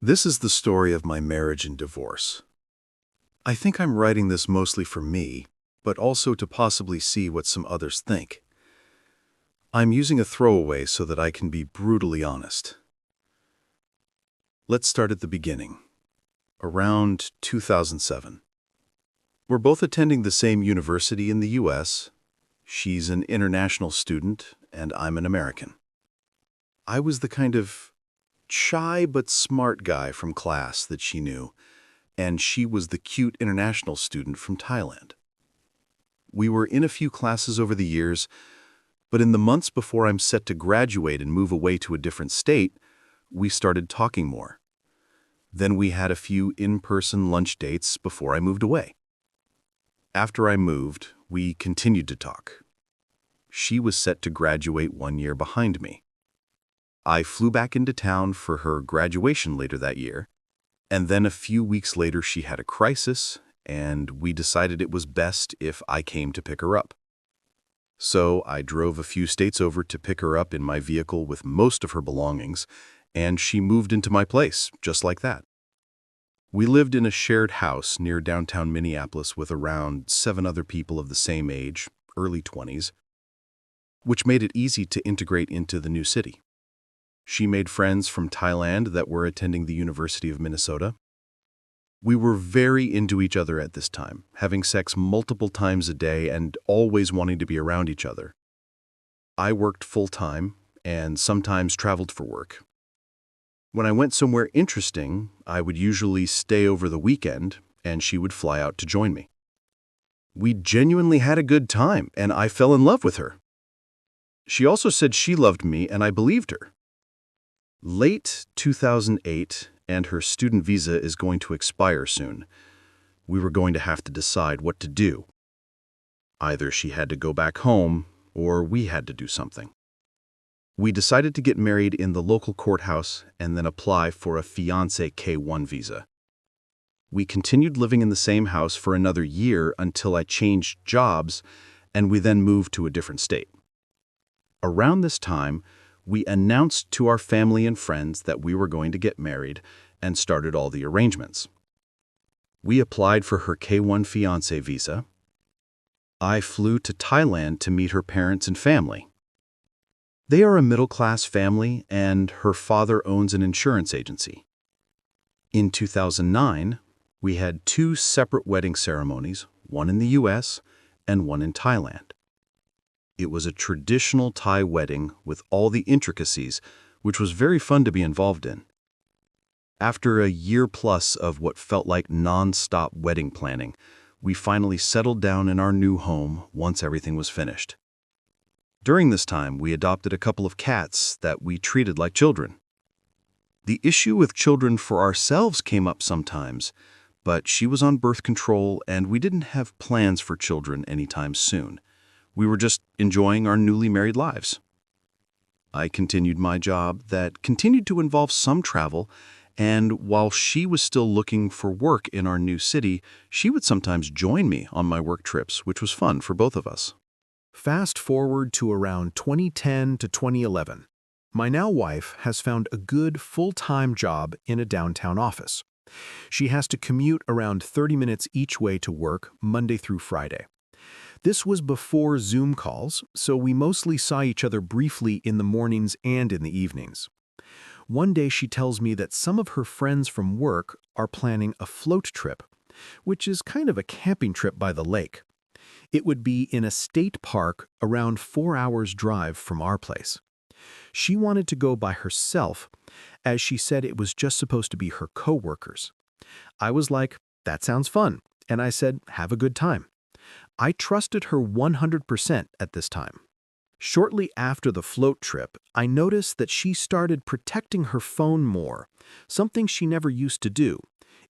This is the story of my marriage and divorce. I think I'm writing this mostly for me, but also to possibly see what some others think. I'm using a throwaway so that I can be brutally honest. Let's start at the beginning, around 2007. We're both attending the same university in the US. She's an international student, and I'm an American. I was the kind of shy but smart guy from class that she knew, and she was the cute international student from Thailand. We were in a few classes over the years, but in the months before I'm set to graduate and move away to a different state, we started talking more. Then we had a few in-person lunch dates before I moved away. After I moved, we continued to talk. She was set to graduate 1 year behind me. I flew back into town for her graduation later that year, and then a few weeks later she had a crisis, and we decided it was best if I came to pick her up. So I drove a few states over to pick her up in my vehicle with most of her belongings, and she moved into my place, just like that. We lived in a shared house near downtown Minneapolis with around 7 other people of the same age, early 20s, which made it easy to integrate into the new city. She made friends from Thailand that were attending the University of Minnesota. We were very into each other at this time, having sex multiple times a day and always wanting to be around each other. I worked full-time and sometimes traveled for work. When I went somewhere interesting, I would usually stay over the weekend, and she would fly out to join me. We genuinely had a good time, and I fell in love with her. She also said she loved me, and I believed her. Late 2008, and her student visa is going to expire soon. We were going to have to decide what to do. Either she had to go back home, or we had to do something. We decided to get married in the local courthouse and then apply for a fiancé K-1 visa. We continued living in the same house for another year until I changed jobs, and we then moved to a different state. Around this time, we announced to our family and friends that we were going to get married and started all the arrangements. We applied for her K-1 fiancé visa. I flew to Thailand to meet her parents and family. They are a middle-class family, and her father owns an insurance agency. In 2009, we had 2 separate wedding ceremonies, one in the US and one in Thailand. It was a traditional Thai wedding with all the intricacies, which was very fun to be involved in. After a year plus of what felt like non-stop wedding planning, we finally settled down in our new home once everything was finished. During this time, we adopted a couple of cats that we treated like children. The issue with children for ourselves came up sometimes, but she was on birth control and we didn't have plans for children anytime soon. We were just enjoying our newly married lives. I continued my job that continued to involve some travel, and while she was still looking for work in our new city, she would sometimes join me on my work trips, which was fun for both of us. Fast forward to around 2010 to 2011. My now wife has found a good full-time job in a downtown office. She has to commute around 30 minutes each way to work, Monday through Friday. This was before Zoom calls, so we mostly saw each other briefly in the mornings and in the evenings. One day she tells me that some of her friends from work are planning a float trip, which is kind of a camping trip by the lake. It would be in a state park around 4 hours' drive from our place. She wanted to go by herself, as she said it was just supposed to be her coworkers. I was like, that sounds fun, and I said, have a good time. I trusted her 100% at this time. Shortly after the float trip, I noticed that she started protecting her phone more, something she never used to do.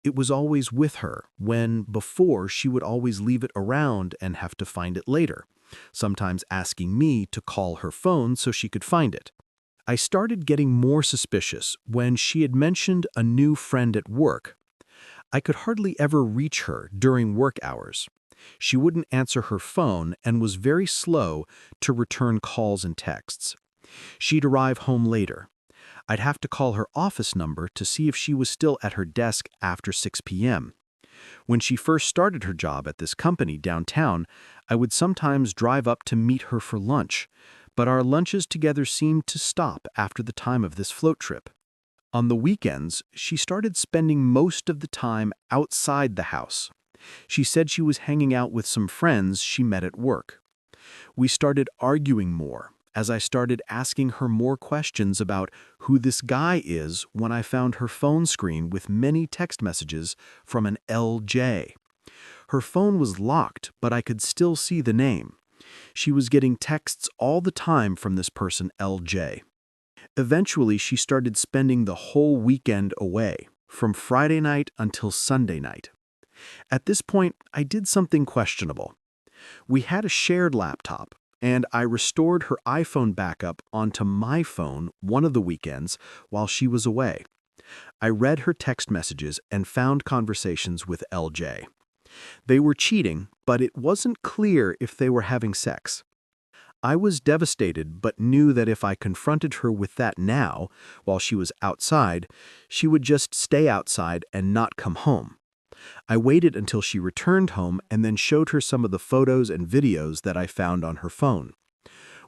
It was always with her, when before she would always leave it around and have to find it later, sometimes asking me to call her phone so she could find it. I started getting more suspicious when she had mentioned a new friend at work. I could hardly ever reach her during work hours. She wouldn't answer her phone and was very slow to return calls and texts. She'd arrive home later. I'd have to call her office number to see if she was still at her desk after 6 p.m. When she first started her job at this company downtown, I would sometimes drive up to meet her for lunch, but our lunches together seemed to stop after the time of this float trip. On the weekends, she started spending most of the time outside the house. She said she was hanging out with some friends she met at work. We started arguing more as I started asking her more questions about who this guy is when I found her phone screen with many text messages from an LJ. Her phone was locked, but I could still see the name. She was getting texts all the time from this person, LJ. Eventually, she started spending the whole weekend away, from Friday night until Sunday night. At this point, I did something questionable. We had a shared laptop, and I restored her iPhone backup onto my phone one of the weekends while she was away. I read her text messages and found conversations with LJ. They were cheating, but it wasn't clear if they were having sex. I was devastated, but knew that if I confronted her with that now, while she was outside, she would just stay outside and not come home. I waited until she returned home and then showed her some of the photos and videos that I found on her phone.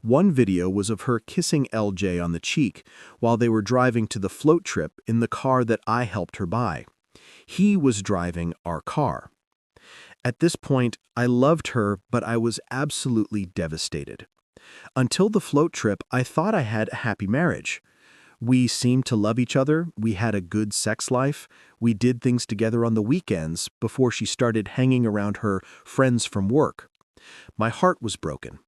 One video was of her kissing LJ on the cheek while they were driving to the float trip in the car that I helped her buy. He was driving our car. At this point, I loved her, but I was absolutely devastated. Until the float trip, I thought I had a happy marriage. We seemed to love each other, we had a good sex life, we did things together on the weekends before she started hanging around her friends from work. My heart was broken.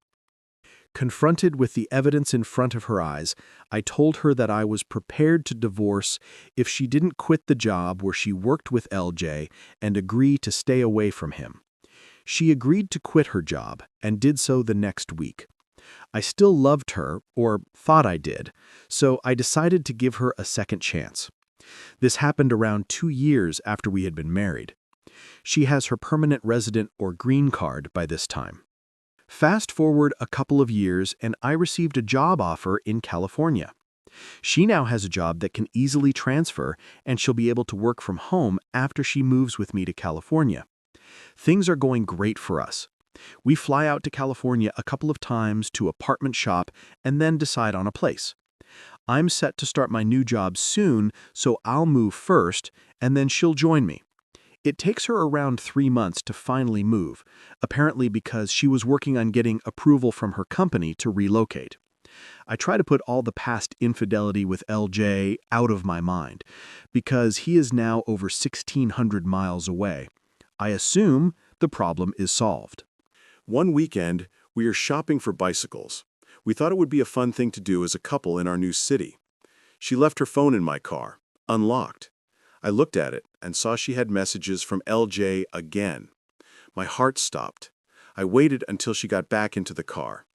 Confronted with the evidence in front of her eyes, I told her that I was prepared to divorce if she didn't quit the job where she worked with LJ and agree to stay away from him. She agreed to quit her job and did so the next week. I still loved her, or thought I did, so I decided to give her a second chance. This happened around 2 years after we had been married. She has her permanent resident or green card by this time. Fast forward a couple of years and I received a job offer in California. She now has a job that can easily transfer and she'll be able to work from home after she moves with me to California. Things are going great for us. We fly out to California a couple of times to apartment shop and then decide on a place. I'm set to start my new job soon, so I'll move first, and then she'll join me. It takes her around 3 months to finally move, apparently because she was working on getting approval from her company to relocate. I try to put all the past infidelity with LJ out of my mind, because he is now over 1,600 miles away. I assume the problem is solved. One weekend, we are shopping for bicycles. We thought it would be a fun thing to do as a couple in our new city. She left her phone in my car, unlocked. I looked at it and saw she had messages from LJ again. My heart stopped. I waited until she got back into the car.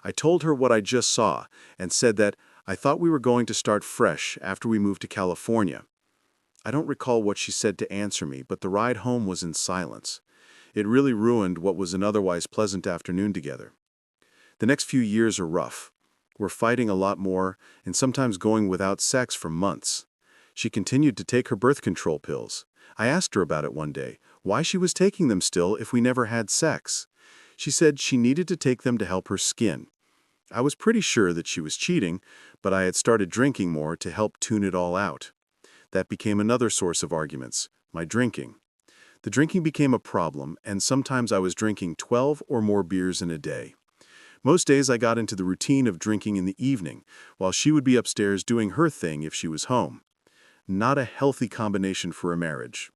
I told her what I just saw and said that I thought we were going to start fresh after we moved to California. I don't recall what she said to answer me, but the ride home was in silence. It really ruined what was an otherwise pleasant afternoon together. The next few years are rough. We're fighting a lot more and sometimes going without sex for months. She continued to take her birth control pills. I asked her about it one day, why she was taking them still if we never had sex. She said she needed to take them to help her skin. I was pretty sure that she was cheating, but I had started drinking more to help tune it all out. That became another source of arguments, my drinking. The drinking became a problem, and sometimes I was drinking 12 or more beers in a day. Most days I got into the routine of drinking in the evening, while she would be upstairs doing her thing if she was home. Not a healthy combination for a marriage.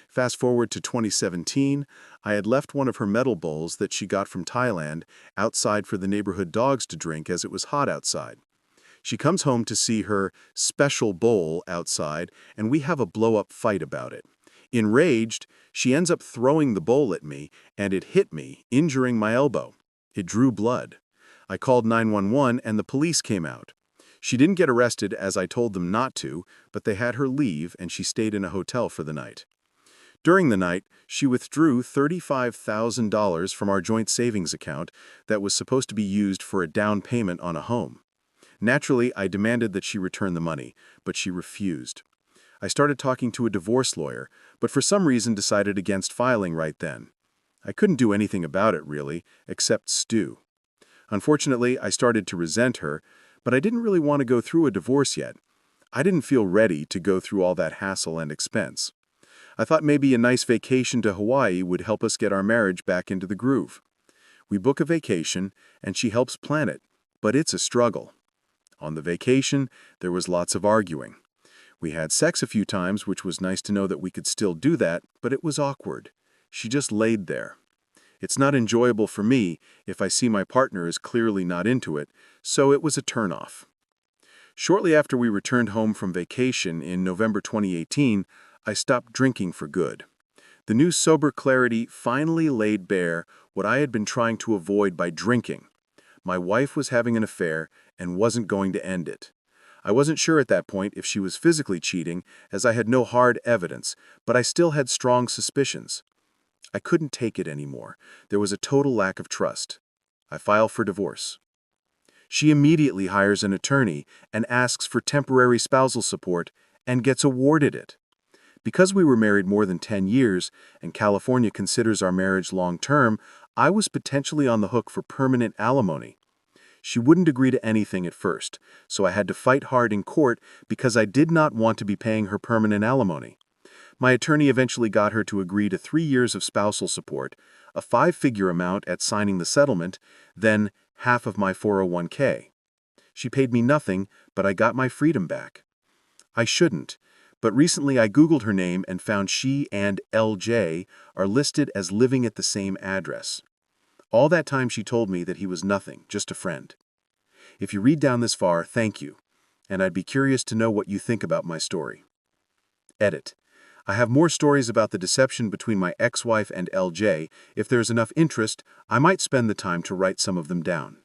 Fast forward to 2017, I had left one of her metal bowls that she got from Thailand outside for the neighborhood dogs to drink as it was hot outside. She comes home to see her special bowl outside, and we have a blow-up fight about it. Enraged, she ends up throwing the bowl at me, and it hit me, injuring my elbow. It drew blood. I called 911 and the police came out. She didn't get arrested as I told them not to, but they had her leave and she stayed in a hotel for the night. During the night, she withdrew $35,000 from our joint savings account that was supposed to be used for a down payment on a home. Naturally, I demanded that she return the money, but she refused. I started talking to a divorce lawyer, but for some reason decided against filing right then. I couldn't do anything about it, really, except stew. Unfortunately, I started to resent her, but I didn't really want to go through a divorce yet. I didn't feel ready to go through all that hassle and expense. I thought maybe a nice vacation to Hawaii would help us get our marriage back into the groove. We book a vacation, and she helps plan it, but it's a struggle. On the vacation, there was lots of arguing. We had sex a few times, which was nice to know that we could still do that, but it was awkward. She just laid there. It's not enjoyable for me if I see my partner is clearly not into it, so it was a turnoff. Shortly after we returned home from vacation in November 2018, I stopped drinking for good. The new sober clarity finally laid bare what I had been trying to avoid by drinking. My wife was having an affair and wasn't going to end it. I wasn't sure at that point if she was physically cheating, as I had no hard evidence, but I still had strong suspicions. I couldn't take it anymore. There was a total lack of trust. I file for divorce. She immediately hires an attorney and asks for temporary spousal support and gets awarded it. Because we were married more than 10 years and California considers our marriage long-term, I was potentially on the hook for permanent alimony. She wouldn't agree to anything at first, so I had to fight hard in court because I did not want to be paying her permanent alimony. My attorney eventually got her to agree to 3 years of spousal support, a 5-figure amount at signing the settlement, then half of my 401k. She paid me nothing, but I got my freedom back. I shouldn't, but recently I Googled her name and found she and LJ are listed as living at the same address. All that time she told me that he was nothing, just a friend. If you read down this far, thank you, and I'd be curious to know what you think about my story. Edit. I have more stories about the deception between my ex-wife and LJ. If there's enough interest, I might spend the time to write some of them down.